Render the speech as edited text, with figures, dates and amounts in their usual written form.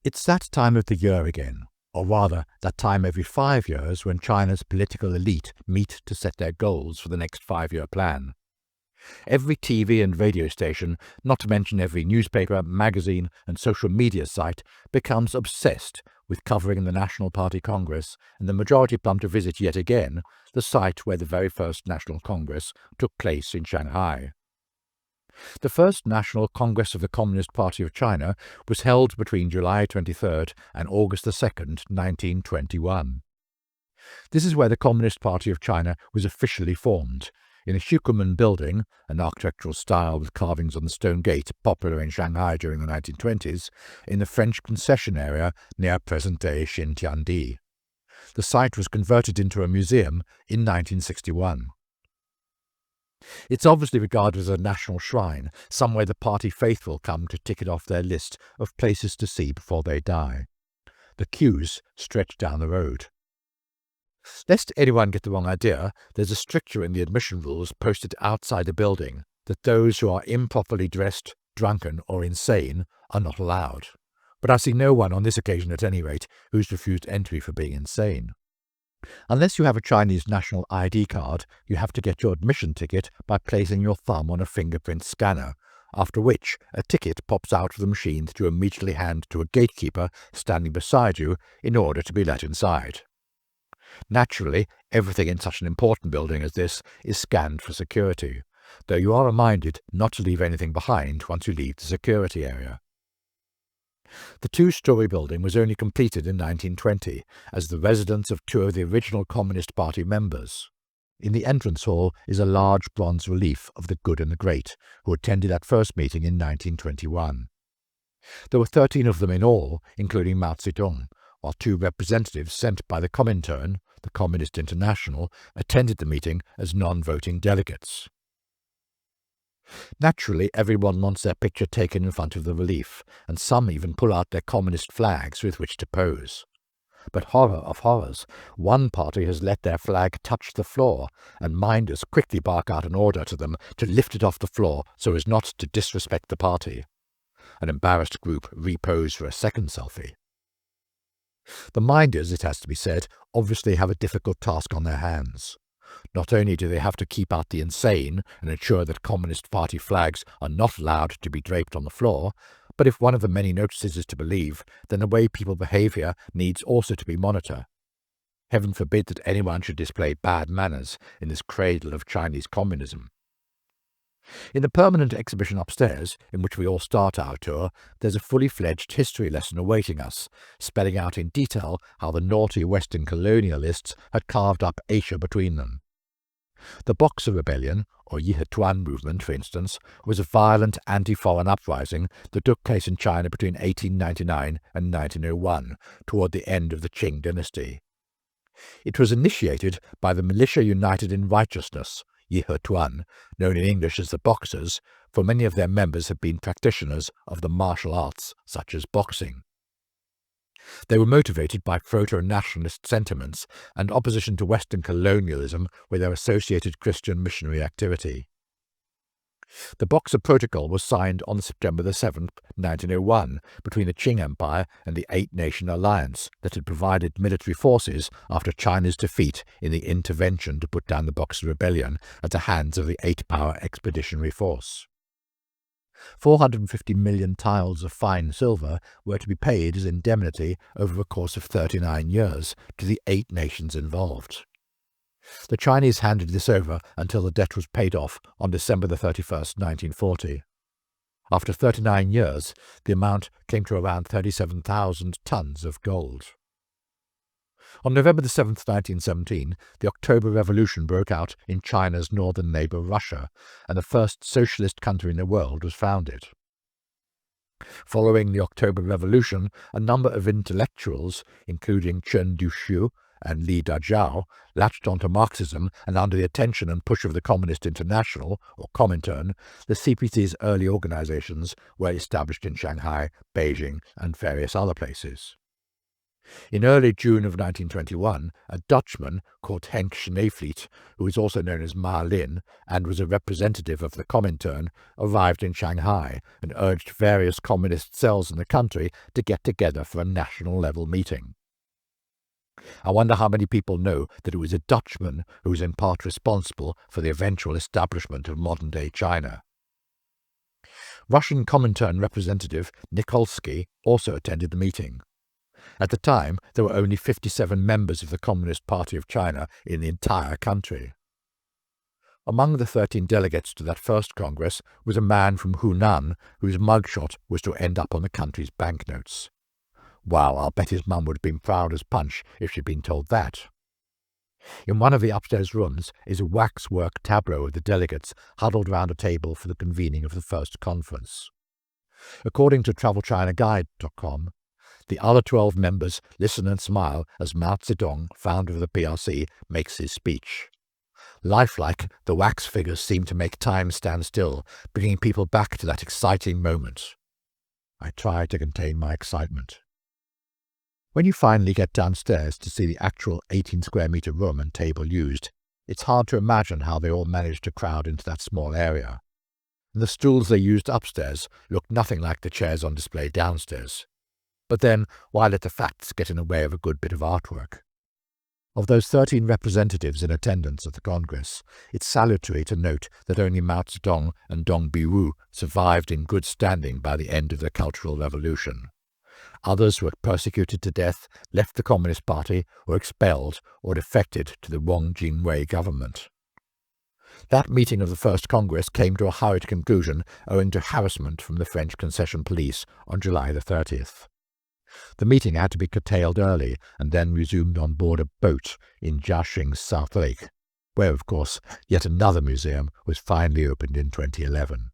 It's that time of the year again, or rather, that time every 5 years when China's political elite meet to set their goals for the next 5-year plan. Every TV and radio station, not to mention every newspaper, magazine, and social media site, becomes obsessed with covering the National Party Congress, and the majority plan to visit yet again the site where the very first National Congress took place in Shanghai. The first National Congress of the Communist Party of China was held between July 23rd and August 2nd, 1921. This is where the Communist Party of China was officially formed, in a Shukuman building, an architectural style with carvings on the stone gate popular in Shanghai during the 1920s, in the French concession area near present-day Xintiandi. The site was converted into a museum in 1961. It's obviously regarded as a national shrine, somewhere the party faithful come to tick it off their list of places to see before they die. The queues stretch down the road. Lest anyone get the wrong idea, there's a stricture in the admission rules posted outside the building that those who are improperly dressed, drunken, or insane are not allowed. But I see no one on this occasion at any rate who's refused entry for being insane. Unless you have a Chinese national ID card, you have to get your admission ticket by placing your thumb on a fingerprint scanner, after which a ticket pops out of the machine that you immediately hand to a gatekeeper standing beside you in order to be let inside. Naturally, everything in such an important building as this is scanned for security, though you are reminded not to leave anything behind once you leave the security area. The two-story building was only completed in 1920 as the residence of two of the original Communist Party members. In the entrance hall is a large bronze relief of the good and the great, who attended that first meeting in 1921. There were 13 of them in all, including Mao Zedong, while 2 representatives sent by the Comintern, the Communist International, attended the meeting as non-voting delegates. Naturally, everyone wants their picture taken in front of the relief, and some even pull out their communist flags with which to pose. But horror of horrors, one party has let their flag touch the floor, and minders quickly bark out an order to them to lift it off the floor so as not to disrespect the party. An embarrassed group repose for a second selfie. The minders, it has to be said, obviously have a difficult task on their hands. Not only do they have to keep out the insane and ensure that Communist Party flags are not allowed to be draped on the floor, but if one of the many notices is to believe, then the way people behave here needs also to be monitored. Heaven forbid that anyone should display bad manners in this cradle of Chinese communism. In the permanent exhibition upstairs, in which we all start our tour, there's a fully fledged history lesson awaiting us, spelling out in detail how the naughty Western colonialists had carved up Asia between them. The Boxer Rebellion, or Yihetuan movement, for instance, was a violent anti-foreign uprising that took place in China between 1899 and 1901, toward the end of the Qing dynasty. It was initiated by the Militia United in Righteousness, Yihetuan, known in English as the Boxers, for many of their members have been practitioners of the martial arts, such as boxing. They were motivated by proto-nationalist sentiments and opposition to Western colonialism with their associated Christian missionary activity. The Boxer Protocol was signed on September 7, 1901, between the Qing Empire and the Eight-Nation Alliance that had provided military forces after China's defeat in the intervention to put down the Boxer Rebellion at the hands of the Eight-Power Expeditionary Force. 450 million tiles of fine silver were to be paid as indemnity over a course of 39 years to the 8 nations involved. The Chinese handed this over until the debt was paid off on December 31st, 1940. After 39 years, the amount came to around 37,000 tons of gold. On November 7, 1917, the October Revolution broke out in China's northern neighbor Russia, and the first socialist country in the world was founded. Following the October Revolution, a number of intellectuals, including Chen Duxiu and Li Dajiao, latched onto Marxism, and under the attention and push of the Communist International, or Comintern, the CPC's early organizations were established in Shanghai, Beijing, and various other places. In early June of 1921, a Dutchman called Henk Schneevliet, who is also known as Ma Lin and was a representative of the Comintern, arrived in Shanghai and urged various communist cells in the country to get together for a national-level meeting. I wonder how many people know that it was a Dutchman who was in part responsible for the eventual establishment of modern-day China. Russian Comintern representative Nikolsky also attended the meeting. At the time, there were only 57 members of the Communist Party of China in the entire country. Among the 13 delegates to that first Congress was a man from Hunan whose mugshot was to end up on the country's banknotes. Wow, I'll bet his mum would have been proud as punch if she'd been told that. In one of the upstairs rooms is a waxwork tableau of the delegates huddled round a table for the convening of the first conference. According to TravelChinaGuide.com, the other 12 members listen and smile as Mao Zedong, founder of the PRC, makes his speech. Lifelike, the wax figures seem to make time stand still, bringing people back to that exciting moment. I try to contain my excitement. When you finally get downstairs to see the actual 18-square-meter room and table used, it's hard to imagine how they all managed to crowd into that small area. And the stools they used upstairs looked nothing like the chairs on display downstairs. But then, why let the facts get in the way of a good bit of artwork? Of those 13 representatives in attendance at the Congress, it's salutary to note that only Mao Zedong and Dong Biwu survived in good standing by the end of the Cultural Revolution. Others were persecuted to death, left the Communist Party, or expelled or defected to the Wang Jingwei government. That meeting of the First Congress came to a hurried conclusion owing to harassment from the French concession police on July the 30th. The meeting had to be curtailed early and then resumed on board a boat in Jiaxing's South Lake, where, of course, yet another museum was finally opened in 2011.